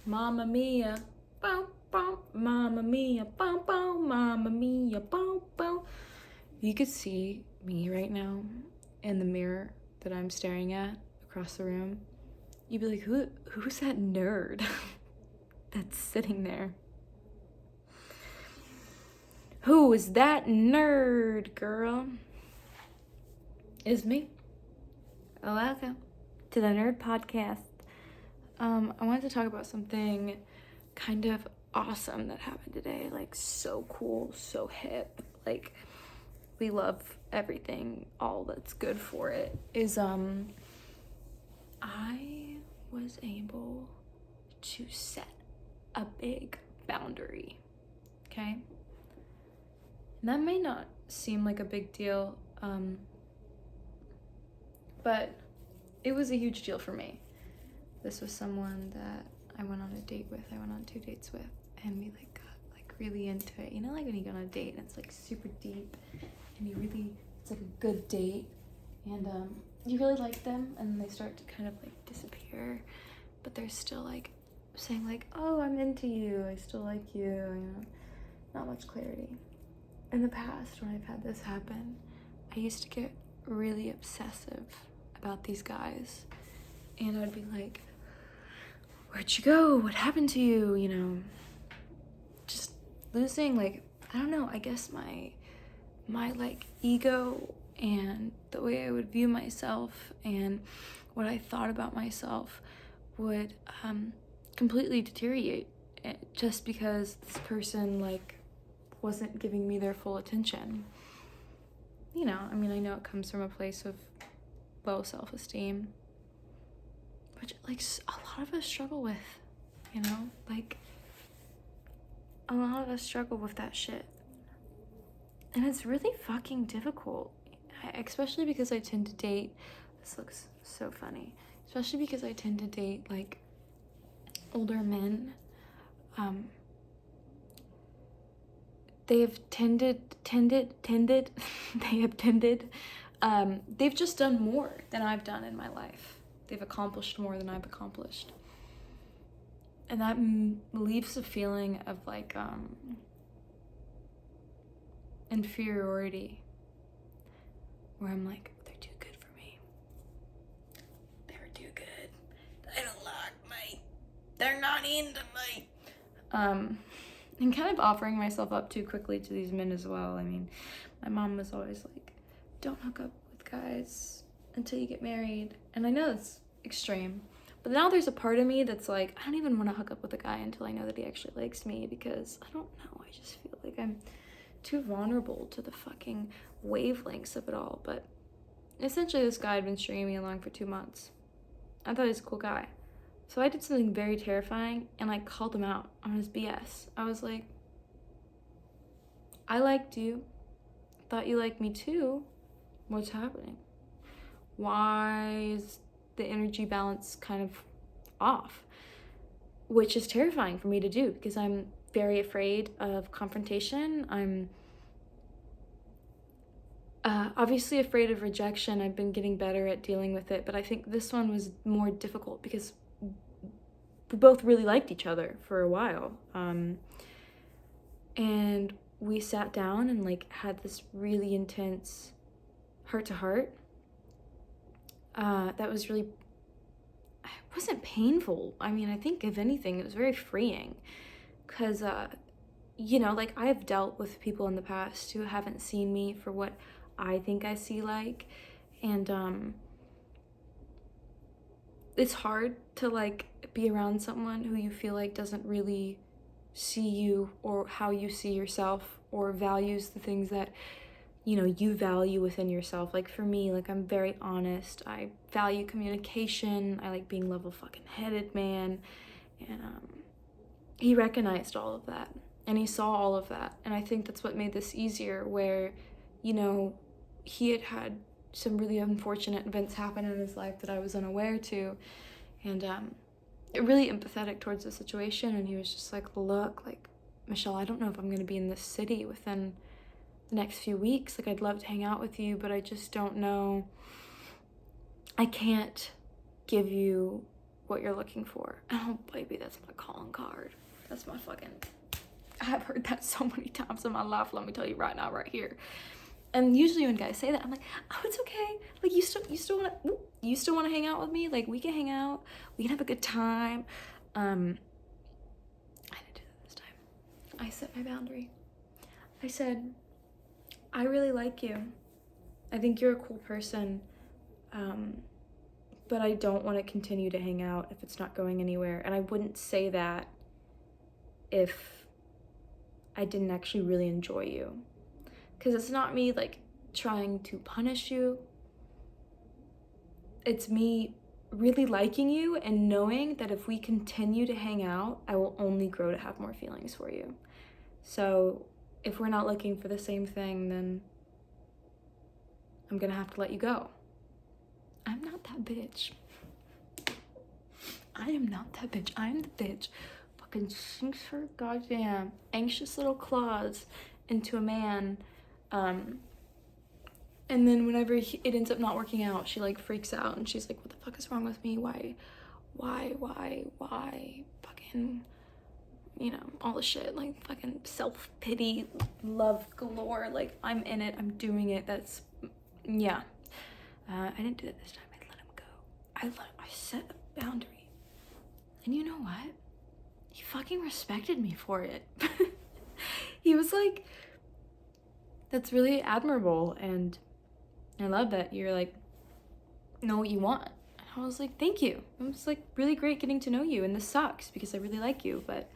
Mamma mia, bow, bow, mamma mia, bow, bow, mamma mia, bow, bow. You could see me right now in the mirror that I'm staring at across the room. You'd be like, who's that nerd that's sitting there? Who is that nerd, girl? It's me. Welcome to the Nerd Podcast. I wanted to talk about something kind of awesome that happened today. Like, so cool, so hip. Like, we love everything, all that's good for it. I was able to set a big boundary, okay? And that may not seem like a big deal, but it was a huge deal for me. This was someone that I went on a date with. I went on 2 dates with, and we got really into it. You know, like when you go on a date and it's like super deep, and it's like a good date, and you really like them, and they start to kind of like disappear, but they're still like saying like, oh, I'm into you, I still like you, not much clarity. In the past, when I've had this happen, I used to get really obsessive about these guys, and I'd be like, where'd you go? What happened to you? Just losing, like, I don't know, I guess my like ego and the way I would view myself and what I thought about myself would completely deteriorate just because this person like wasn't giving me their full attention. I know it comes from a place of low self-esteem, which like a lot of us struggle with, like a lot of us struggle with that shit. And it's really fucking difficult, especially because I tend to date, this looks so funny, especially because I tend to date like older men. They have they've just done more than I've done in my life. They've accomplished more than I've accomplished. And that leaves a feeling of like, inferiority, where I'm like, they're too good for me. They're too good. I don't like me. They're not into me. And kind of offering myself up too quickly to these men as well. I mean, my mom was always like, don't hook up with guys until you get married. And I know it's extreme, but now there's a part of me that's like, I don't even want to hook up with a guy until I know that he actually likes me, because I don't know, I just feel like I'm too vulnerable to the fucking wavelengths of it all. But essentially this guy had been stringing me along for 2 months. I thought he was a cool guy. So I did something very terrifying and I called him out on his BS. I was like, I liked you. Thought you liked me too. What's happening? Why is the energy balance kind of off? Which is terrifying for me to do because I'm very afraid of confrontation. I'm obviously afraid of rejection. I've been getting better at dealing with it, but I think this one was more difficult because we both really liked each other for a while. And we sat down and like had this really intense heart-to-heart. That was really, it wasn't painful. I mean, I think if anything, it was very freeing because, like I've dealt with people in the past who haven't seen me for what I think I see like. And, it's hard to like be around someone who you feel like doesn't really see you or how you see yourself or values the things that you value within yourself. Like for me, like I'm very honest, I value communication, I like being level fucking headed, man. And he recognized all of that and he saw all of that, and I think that's what made this easier, where he had some really unfortunate events happen in his life that I was unaware to, and really empathetic towards the situation. And he was just like, look, like, Michelle, I don't know if I'm going to be in this city within the next few weeks. Like, I'd love to hang out with you, but I just don't know. I can't give you what you're looking for. Oh, baby, that's my calling card. That's my fucking... I've heard that so many times in my life, let me tell you right now, right here. And usually when guys say that, I'm like, oh, it's okay. Like, you still want to hang out with me? Like, we can hang out. We can have a good time. I didn't do that this time. I set my boundary. I said, I really like you. I think you're a cool person. But I don't want to continue to hang out if it's not going anywhere. And I wouldn't say that if I didn't actually really enjoy you. Because it's not me like trying to punish you. It's me really liking you and knowing that if we continue to hang out, I will only grow to have more feelings for you. So if we're not looking for the same thing, then I'm gonna have to let you go. I'm not that bitch. I am not that bitch. I am the bitch fucking sinks her goddamn anxious little claws into a man. And then whenever it ends up not working out, she like freaks out and she's like, what the fuck is wrong with me? Why? Fucking, you know, all the shit, like fucking self-pity, love galore. Like, I'm in it, I'm doing it. That's, yeah. I didn't do it this time. I let him go. I set a boundary. And you know what? He fucking respected me for it. He was like, that's really admirable, and I love that you're like, know what you want. And I was like, thank you. It was like really great getting to know you, and this sucks because I really like you, but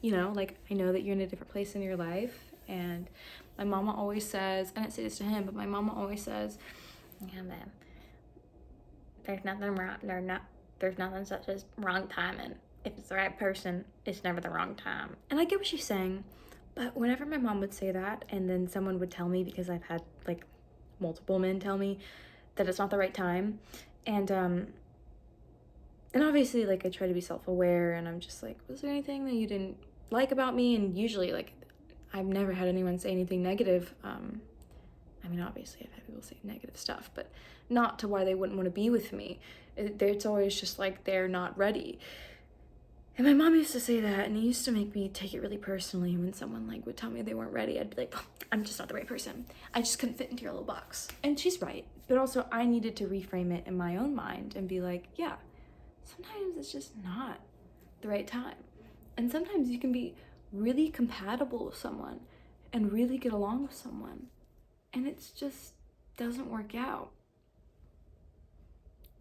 you know, like, I know that you're in a different place in your life. And my mama always says, I didn't say this to him, but my mama always says, yeah, man, there's nothing wrong, there's nothing such as wrong timing. If it's the right person, it's never the wrong time. And I get what she's saying, but whenever my mom would say that, and then someone would tell me, because I've had like multiple men tell me that it's not the right time, and obviously, like, I try to be self-aware, and I'm just like, was there anything that you didn't like about me? And usually, like, I've never had anyone say anything negative. I mean, obviously, I've had people say negative stuff, but not to why they wouldn't want to be with me. It's always just like they're not ready. And my mom used to say that, and it used to make me take it really personally when someone like would tell me they weren't ready. I'd be like, oh, I'm just not the right person. I just couldn't fit into your little box. And she's right. But also, I needed to reframe it in my own mind and be like, yeah, sometimes it's just not the right time. And sometimes you can be really compatible with someone and really get along with someone, and it's just doesn't work out.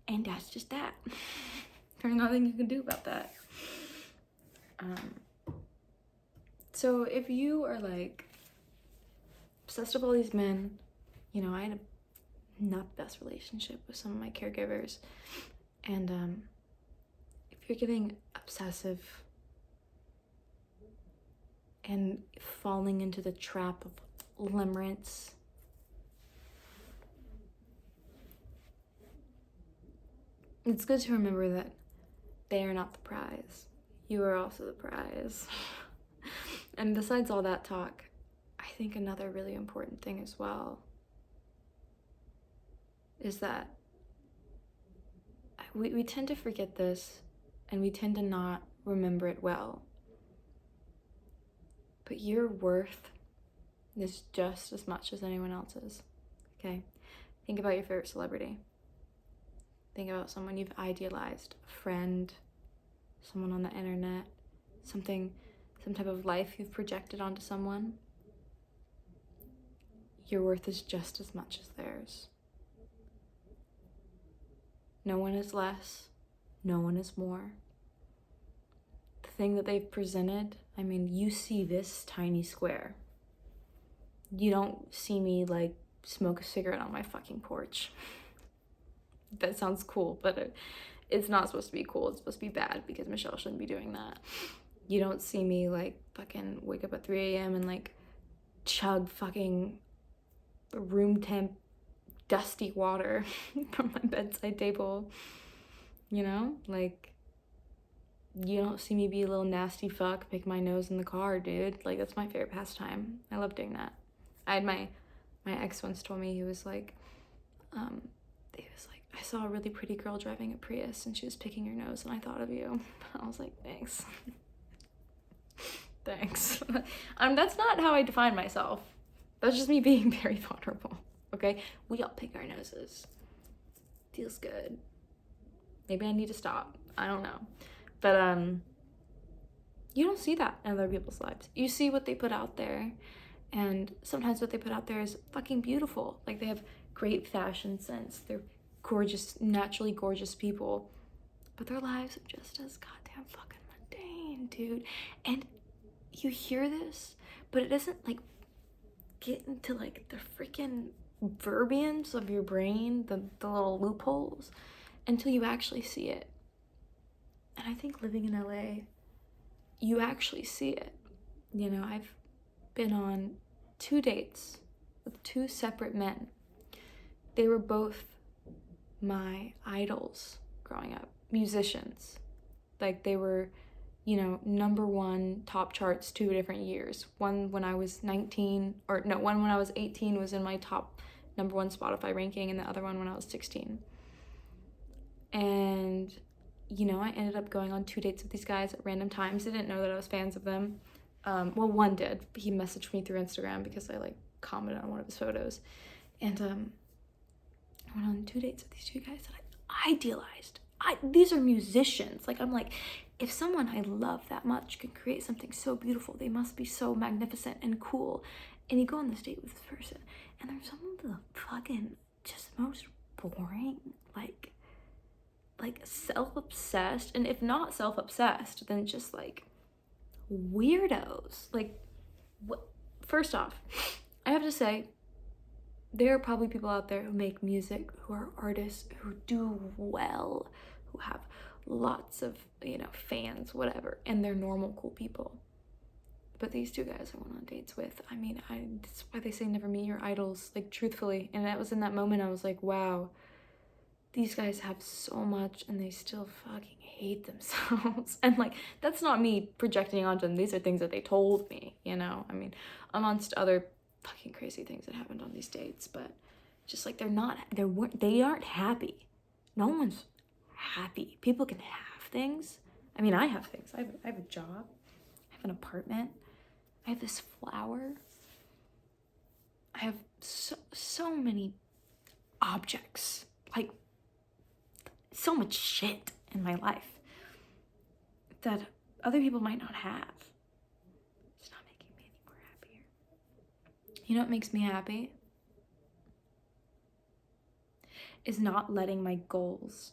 And that's just that. There's nothing you can do about that. So if you are like obsessed with all these men, you know, I had not the best relationship with some of my caregivers, and if you're getting obsessive and falling into the trap of limerence, it's good to remember that they are not the prize. You are also the prize. And besides all that talk, I think another really important thing as well is that we tend to forget this, and we tend to not remember it well. But your worth is just as much as anyone else's, okay? Think about your favorite celebrity. Think about someone you've idealized, a friend, someone on the internet, some type of life you've projected onto someone. Your worth is just as much as theirs. No one is less, no one is more. The thing that they've presented, I mean, you see this tiny square. You don't see me like smoke a cigarette on my fucking porch. That sounds cool, but it's not supposed to be cool. It's supposed to be bad because Michelle shouldn't be doing that. You don't see me like fucking wake up at 3 a.m. and like chug fucking room temp dusty water from my bedside table. You know, like, you don't see me be a little nasty fuck, pick my nose in the car, dude. Like, that's my favorite pastime. I love doing that. I had my ex once told me, he was like, I saw a really pretty girl driving a Prius and she was picking her nose and I thought of you. I was like, thanks. Thanks. That's not how I define myself. That's just me being very vulnerable, okay? We all pick our noses. Feels good. Maybe I need to stop. I don't know. But, you don't see that in other people's lives. You see what they put out there, and sometimes what they put out there is fucking beautiful. Like, they have great fashion sense. They're gorgeous, naturally gorgeous people. But their lives are just as goddamn fucking mundane, dude. And you hear this, but it doesn't, like, get into, like, the freaking verbiage of your brain, the little loopholes, until you actually see it. And I think living in LA, you actually see it. You know, I've been on 2 dates with 2 separate men. They were both my idols growing up, musicians. Like, they were, you know, #1 top charts 2 different years. One when I was 19, or no, one when I was 18 was in my top #1 Spotify ranking, and the other one when I was 16. And, you know, I ended up going on 2 dates with these guys at random times. They didn't know that I was fans of them. Well, one did. He messaged me through Instagram because I, like, commented on one of his photos. And I went on 2 dates with these 2 guys that I idealized. These are musicians. Like, I'm like, if someone I love that much can create something so beautiful, they must be so magnificent and cool. And you go on this date with this person, and they're some of the fucking just most boring, like self-obsessed, and if not self-obsessed, then just like weirdos. Like, first off, I have to say, there are probably people out there who make music, who are artists, who do well, who have lots of, you know, fans, whatever, and they're normal, cool people. But these 2 guys I went on dates with, I mean, that's why they say never meet your idols, like, truthfully. And that was in that moment I was like, wow, these guys have so much and they still fucking hate themselves. And, like, that's not me projecting onto them. These are things that they told me, you know? I mean, amongst other fucking crazy things that happened on these dates, but just, like, they aren't happy. No one's happy. People can have things. I mean, I have things. I have a job. I have an apartment. I have this flower. I have so many objects. Like, so much shit in my life that other people might not have. It's not making me any more happier. You know what makes me happy? Is not letting my goals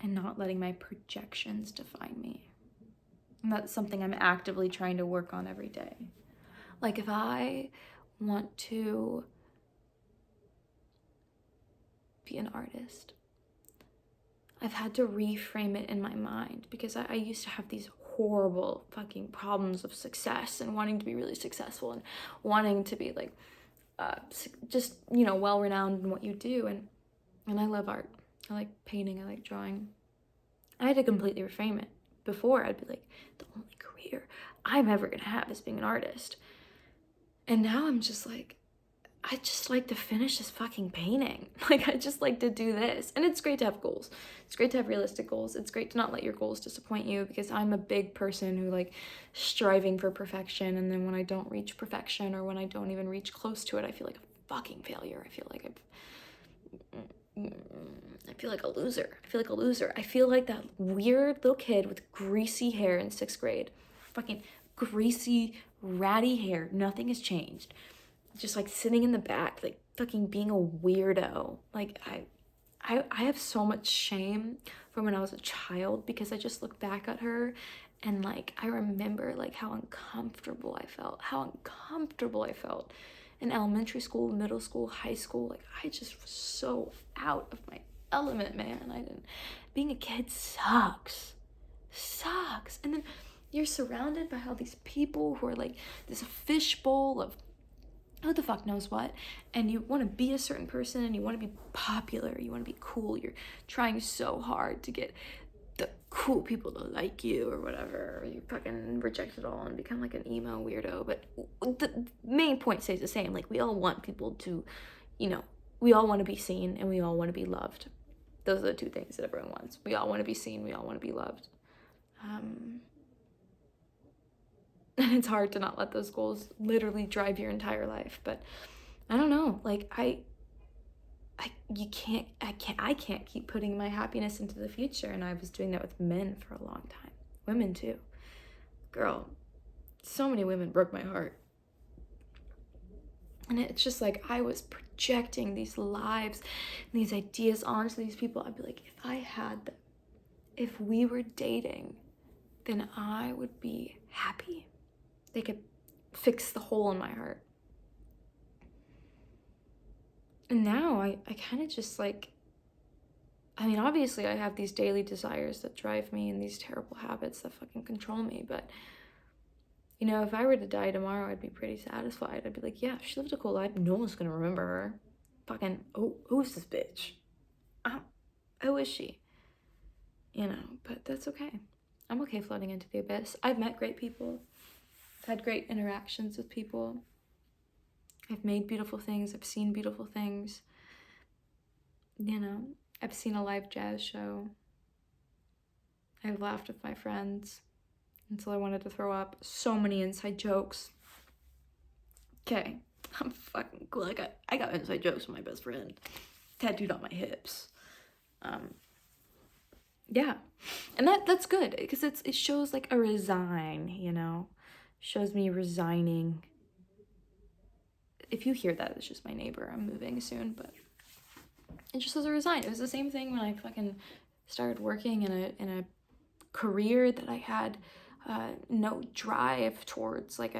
and not letting my projections define me. And that's something I'm actively trying to work on every day. Like, if I want to be an artist, I've had to reframe it in my mind, because I used to have these horrible fucking problems of success and wanting to be really successful and wanting to be, like, just, you know, well-renowned in what you do. And I love art. I like painting. I like drawing. I had to completely reframe it. Before, I'd be like, the only career I'm ever gonna have is being an artist. And now I'm just like, I just like to finish this fucking painting. Like, I just like to do this. And it's great to have goals. It's great to have realistic goals. It's great to not let your goals disappoint you, because I'm a big person who, like, striving for perfection. And then when I don't reach perfection, or when I don't even reach close to it, I feel like a fucking failure. I feel like a loser. I feel like that weird little kid with greasy hair in 6th grade. Fucking greasy, ratty hair. Nothing has changed. Just, like, sitting in the back, like, fucking being a weirdo. Like, I have so much shame from when I was a child, because I just look back at her and, like, I remember, like, how uncomfortable I felt in elementary school, middle school, high school. Like, I just was so out of my element, man. Being a kid sucks. And then you're surrounded by all these people who are, like, this fishbowl of who the fuck knows what, and you want to be a certain person, and you want to be popular, you want to be cool, you're trying so hard to get the cool people to like you or whatever, or you fucking reject it all and become, like, an emo weirdo. But the main point stays the same. Like, we all want people to, you know, we all want to be seen and we all want to be loved. Those are the two things that everyone wants. We all want to be seen. We all want to be loved. And it's hard to not let those goals literally drive your entire life. But I don't know. Like, I can't keep putting my happiness into the future. And I was doing that with men for a long time. Women too. Girl, so many women broke my heart. And it's just like I was projecting these lives, these ideas onto these people. I'd be like, if I had them, if we were dating, then I would be happy. They could fix the hole in my heart. And now I kind of just like, I mean, obviously I have these daily desires that drive me and these terrible habits that fucking control me. But, you know, if I were to die tomorrow, I'd be pretty satisfied. I'd be like, yeah, she lived a cool life. No one's going to remember her. Fucking, oh, who's this bitch? Who is she? You know, but that's okay. I'm okay floating into the abyss. I've met great people. I've had great interactions with people. I've made beautiful things. I've seen beautiful things. You know, I've seen a live jazz show. I've laughed with my friends until I wanted to throw up. So many inside jokes. Okay, I'm fucking cool. I got inside jokes with my best friend. Tattooed on my hips. Yeah. And that's good because it shows like a resign, you know. Shows me resigning. If you hear that, it's just my neighbor. I'm moving soon, but it just says a resign. It was the same thing when I fucking started working in a career that I had no drive towards. Like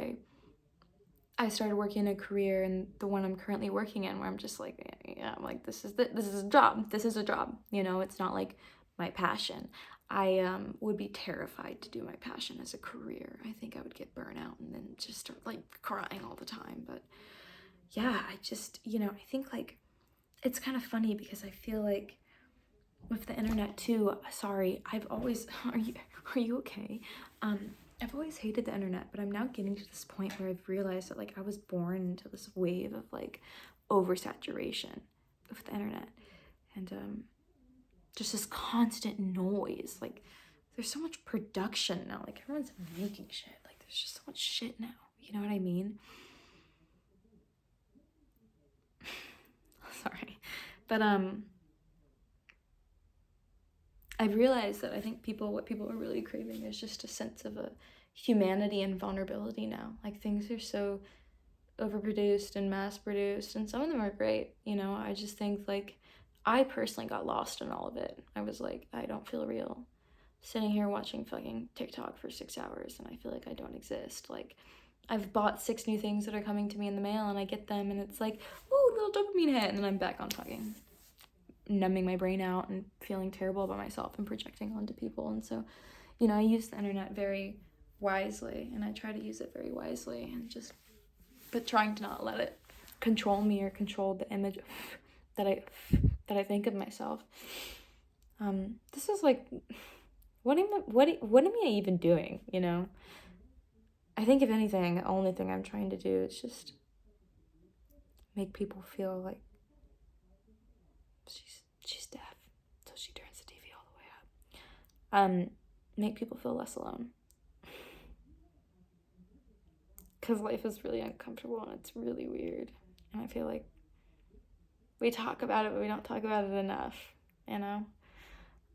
I started working in a career, and the one I'm currently working in, where I'm just like, yeah, I'm like, this is a job. This is a job. You know, it's not like my passion. I would be terrified to do my passion as a career. I think I would get burnout and then just start like crying all the time. But yeah, I just, you know, I think like it's kind of funny because I feel like with the internet too, sorry, I've always, are you okay? I've always hated the internet, but I'm now getting to this point where I've realized that like I was born into this wave of like oversaturation with the internet and just this constant noise. Like there's so much production now, like everyone's making shit. Like there's just so much shit now, you know what I mean? Sorry, but I've realized that I think what people are really craving is just a sense of a humanity and vulnerability now. Like things are so overproduced and mass produced, and some of them are great, you know. I just think like I personally got lost in all of it. I was like, I don't feel real. Sitting here watching fucking TikTok for 6 hours and I feel like I don't exist. Like I've bought 6 new things that are coming to me in the mail and I get them and it's like, ooh, little dopamine hit, and then I'm back on fucking numbing my brain out and feeling terrible about myself and projecting onto people. And so, you know, I use the internet very wisely and I try to use it very wisely and just, but trying to not let it control me or control the image that I think of myself. This is like, what am I even doing, you know? I think if anything, the only thing I'm trying to do is just make people feel like she's deaf, so she turns the TV all the way up. Make people feel less alone. Because life is really uncomfortable and it's really weird. And I feel like we talk about it, but we don't talk about it enough, you know?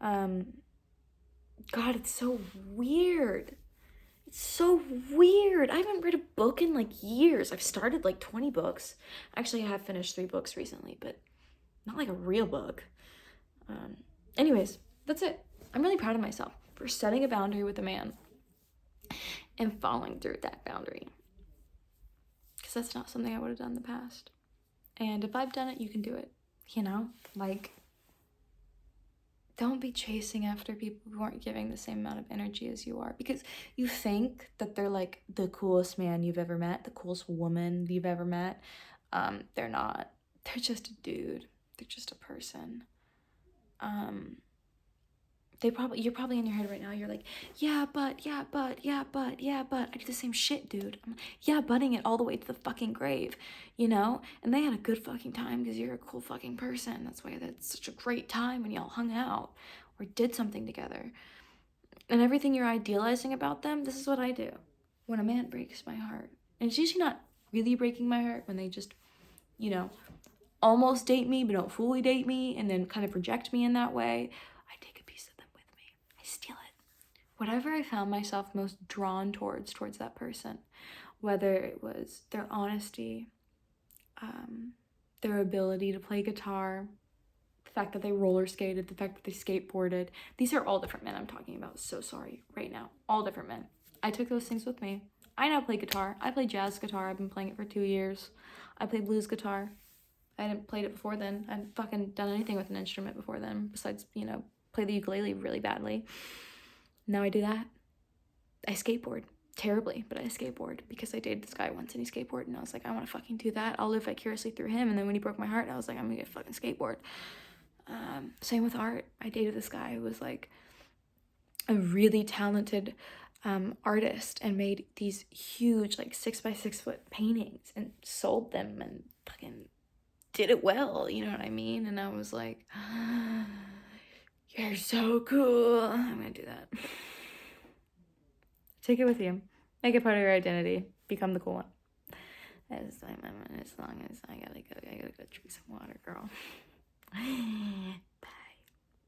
God, it's so weird. It's so weird. I haven't read a book in like years. I've started like 20 books. Actually, I have finished 3 books recently, but not like a real book. Anyways, that's it. I'm really proud of myself for setting a boundary with a man and following through with that boundary. Because that's not something I would have done in the past. And if I've done it, you can do it. You know? Like, don't be chasing after people who aren't giving the same amount of energy as you are. Because you think that they're like the coolest man you've ever met, the coolest woman you've ever met. They're not. They're just a dude. They're just a person. you're probably in your head right now, you're like, yeah, but, yeah, but, yeah, but, yeah, but. I do the same shit, dude. I'm, yeah, butting it all the way to the fucking grave, you know? And they had a good fucking time because you're a cool fucking person. That's why that's such a great time when y'all hung out or did something together. And everything you're idealizing about them, this is what I do when a man breaks my heart. And it's usually not really breaking my heart when they just, you know, almost date me but don't fully date me and then kind of reject me in that way. I take a piece of them with me. I steal it. Whatever I found myself most drawn towards that person, whether it was their honesty, their ability to play guitar, the fact that they roller skated, the fact that they skateboarded. These are all different men I'm talking about. So sorry right now. All different men. I took those things with me. I now play guitar. I play jazz guitar. I've been playing it for 2 years. I play blues guitar. I hadn't played it before then. I hadn't fucking done anything with an instrument before then besides, you know, play the ukulele really badly. Now I do that. I skateboard. Terribly, but I skateboard because I dated this guy once and he skateboarded and I was like, I want to fucking do that. I'll live vicariously through him. And then when he broke my heart, I was like, I'm gonna get fucking skateboard. Same with art. I dated this guy who was like a really talented artist and made these huge like 6x6 foot paintings and sold them and fucking did it well, you know what I mean? And I was like, you're so cool. I'm gonna do that. Take it with you. Make it part of your identity. Become the cool one. As long as I gotta go drink some water, girl.